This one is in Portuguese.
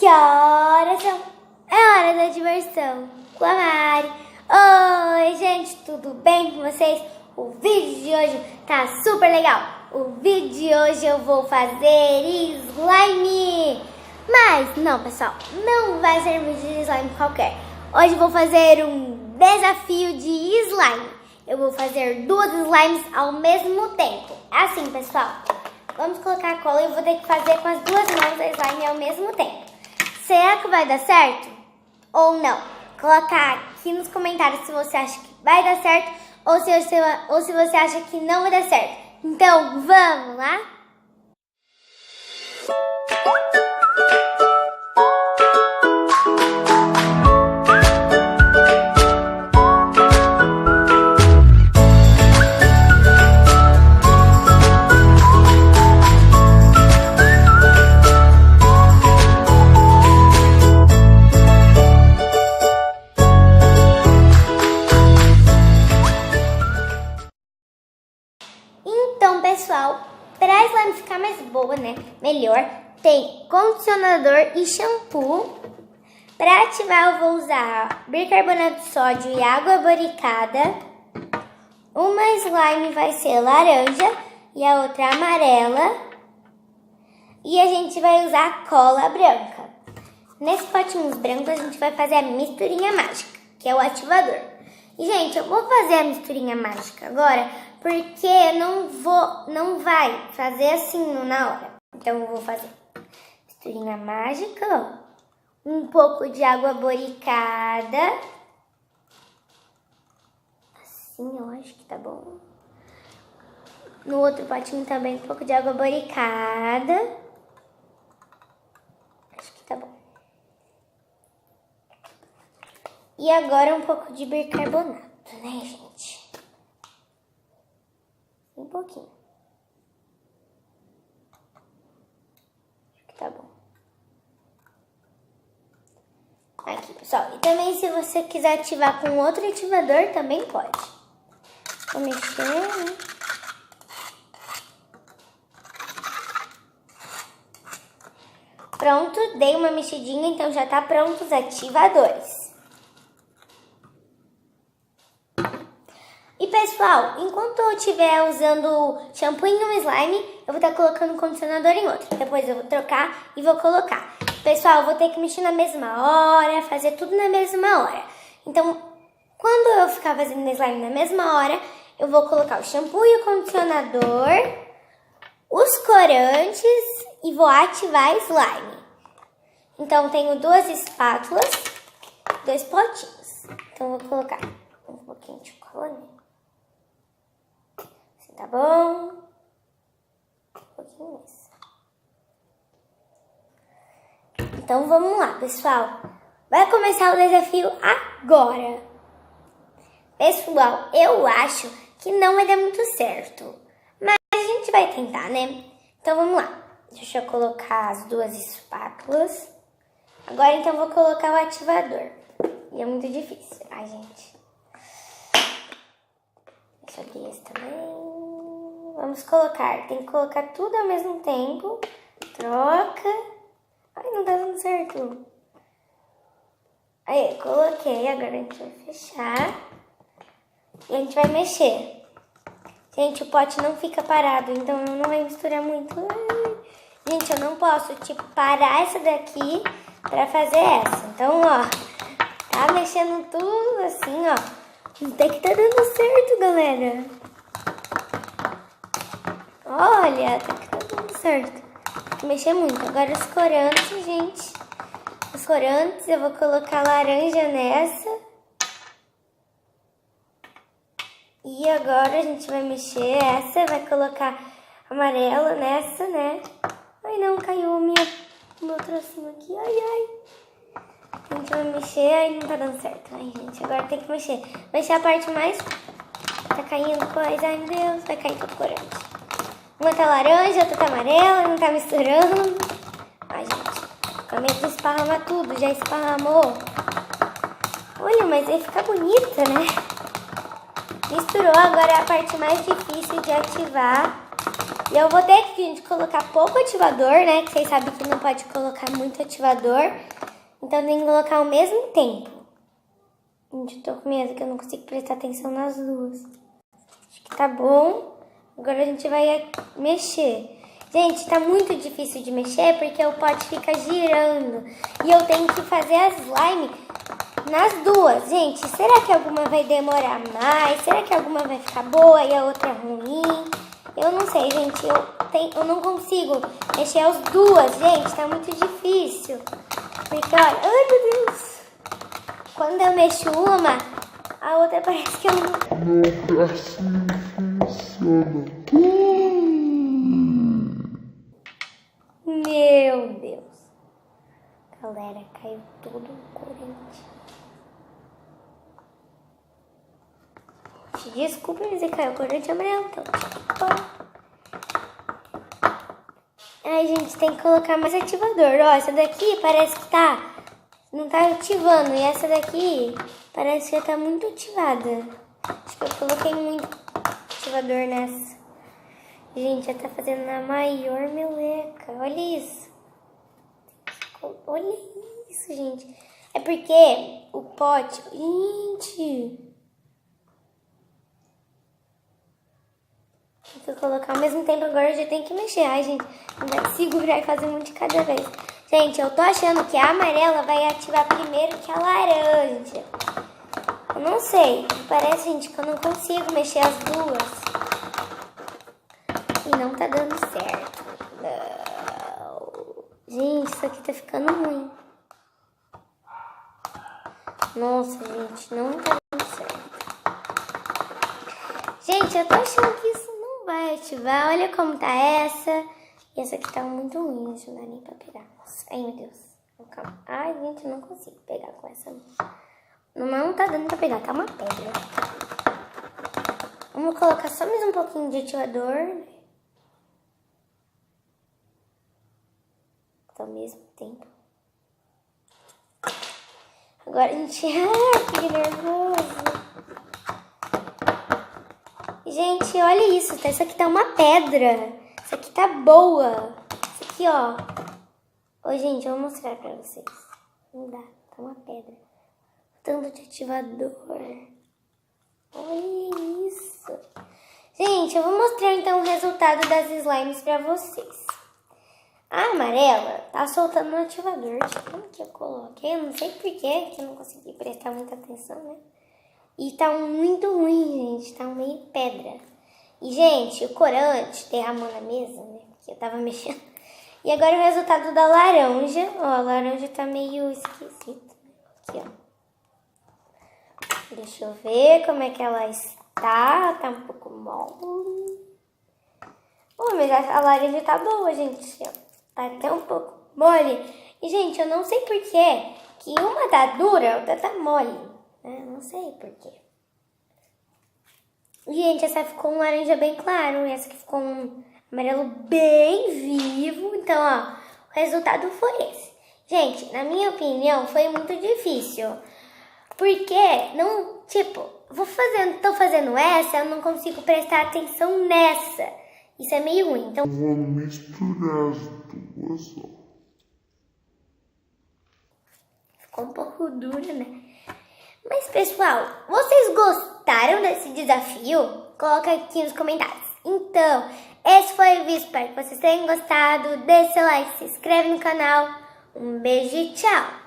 Que horas são? É hora da diversão com a Mari. Oi, gente, tudo bem com vocês? O vídeo de hoje tá super legal. O vídeo de hoje eu vou fazer slime. Mas não, pessoal, não vai ser um vídeo de slime qualquer. Hoje eu vou fazer um desafio de slime. Eu vou fazer duas slimes ao mesmo tempo. Assim, pessoal, vamos colocar a cola e eu vou ter que fazer com as duas mãos a slime ao mesmo tempo. Será que vai dar certo ou não? Colocar aqui nos comentários se você acha que vai dar certo ou se você acha que não vai dar certo. Então, vamos lá? Então, pessoal, para a slime ficar mais boa, né, melhor, tem condicionador e shampoo. Para ativar eu vou usar bicarbonato de sódio e água boricada. Uma slime vai ser laranja e a outra amarela. E a gente vai usar cola branca. Nesse potinhos brancos a gente vai fazer a misturinha mágica, que é o ativador. E, gente, eu vou fazer a misturinha mágica agora, porque não vai fazer assim na hora. Então, eu vou fazer misturinha mágica, ó. Um pouco de água boricada. Assim, eu acho que tá bom. No outro potinho também um pouco de água boricada. Acho que tá bom. E agora um pouco de bicarbonato, né, gente? Um pouquinho. Acho que tá bom. Aqui, pessoal. E também, se você quiser ativar com outro ativador, também pode. Vou mexer, né? Pronto, dei uma mexidinha, então já tá pronto os ativadores. E, pessoal, enquanto eu estiver usando shampoo em um slime, eu vou estar colocando condicionador em outro. Depois eu vou trocar e vou colocar. Pessoal, eu vou ter que mexer na mesma hora, fazer tudo na mesma hora. Então, quando eu ficar fazendo slime na mesma hora, eu vou colocar o shampoo e o condicionador, os corantes e vou ativar slime. Então, tenho duas espátulas, dois potinhos. Então, vou colocar um pouquinho de cola, né? Assim tá bom? Um pouquinho mais. Então, vamos lá, pessoal. Vai começar o desafio agora. Pessoal, eu acho que não vai dar muito certo. Mas a gente vai tentar, né? Então, vamos lá. Deixa eu colocar as duas espátulas. Agora, então, vou colocar o ativador. E é muito difícil. Ai, gente. Deixa eu abrir esse também. Vamos colocar. Tem que colocar tudo ao mesmo tempo. Troca. Ai, não tá dando certo. Aí, coloquei. Agora a gente vai fechar. E a gente vai mexer. Gente, o pote não fica parado, então não vai misturar muito. Ai. Gente, eu não posso, tipo, parar essa daqui pra fazer essa. Então, ó, tá mexendo tudo assim, ó. Até que tá dando certo, galera. Olha, até que tá dando certo. Tem que mexer muito. Agora os corantes, gente. Os corantes, eu vou colocar laranja nessa. E agora a gente vai mexer essa, vai colocar amarelo nessa, né? Ai, não, caiu o meu trocinho aqui. Ai, ai. A gente vai mexer, ai, não tá dando certo. Ai, gente, agora tem que mexer. Mexer a parte mais... Tá caindo coisa, ai, meu Deus. Vai cair todo corante. Uma tá laranja, outra tá amarela, não tá misturando. Ai, gente, com medo de esparramar tudo, já esparramou. Olha, mas aí fica bonita, né? Misturou, agora é a parte mais difícil de ativar. E eu vou ter que, gente, colocar pouco ativador, né? Que vocês sabem que não pode colocar muito ativador. Então tem que colocar ao mesmo tempo. Gente, eu tô com medo que eu não consigo prestar atenção nas duas. Acho que tá bom. Agora a gente vai mexer. Gente, tá muito difícil de mexer porque o pote fica girando. E eu tenho que fazer a slime nas duas. Gente, será que alguma vai demorar mais? Será que alguma vai ficar boa e a outra ruim? Eu não sei, gente. Eu não consigo mexer as duas, gente. Tá muito difícil. Porque, olha... Ai, meu Deus. Quando eu mexo uma, a outra parece que eu não... Não, assim funciona. Meu Deus. Galera, caiu tudo o corante. Desculpa, mas caiu o corante amarelo. Então, ai, gente, tem que colocar mais ativador. Ó, essa daqui parece que não tá ativando. E essa daqui parece que já tá muito ativada. Acho que eu coloquei muito ativador nessa. Gente, já tá fazendo na maior meleca. Olha isso. Olha isso, gente. É porque o pote... Gente... Tem que colocar ao mesmo tempo agora, eu já tenho que mexer. Ai, gente, não dá de segurar e fazer um de cada vez. Gente, eu tô achando que a amarela vai ativar primeiro que a laranja. Eu não sei. Parece, gente, que eu não consigo mexer as duas. E não tá dando certo. Não. Gente, isso aqui tá ficando ruim. Nossa, gente, não tá dando certo. Gente, eu tô achando que isso não vai ativar. Olha como tá essa. E essa aqui tá muito ruim, não dá nem pra pegar. Nossa, ai, meu Deus. Calma. Ai, gente, eu não consigo pegar com essa. Não tá dando pra pegar, tá uma pedra. Vamos colocar só mais um pouquinho de ativador. Ao mesmo tempo. Agora a gente... Ai, que nervoso. Gente, olha isso. Isso aqui tá uma pedra. Isso aqui tá boa. Isso aqui, ó. Ô, gente, eu vou mostrar pra vocês. Não dá. Tá uma pedra. Tanto de ativador. Olha isso. Gente, eu vou mostrar então o resultado das slimes pra vocês. A amarela tá soltando no ativador. Como que eu coloquei? Eu não sei porquê, que eu não consegui prestar muita atenção, né? E tá muito ruim, gente. Tá meio pedra. E, gente, o corante derramou na mesa, né? Porque eu tava mexendo. E agora o resultado da laranja. Ó, a laranja tá meio esquisita. Aqui, ó. Deixa eu ver como é que ela está. Tá um pouco mole. Oh, mas a laranja tá boa, gente. Tá até um pouco mole. E, gente, eu não sei porquê que uma tá dura, a outra tá mole. Não sei porquê. Gente, essa ficou um laranja bem claro. E essa aqui ficou um amarelo bem vivo. Então, ó, o resultado foi esse. Gente, na minha opinião, foi muito difícil. Porque, não, tipo, tô fazendo essa, eu não consigo prestar atenção nessa. Isso é meio ruim, então... Vou misturar as duas, ó. Ficou um pouco dura, né? Mas, pessoal, vocês gostaram desse desafio? Coloca aqui nos comentários. Então, esse foi o vídeo. Espero que vocês tenham gostado. Deixe seu like, se inscreve no canal. Um beijo e tchau!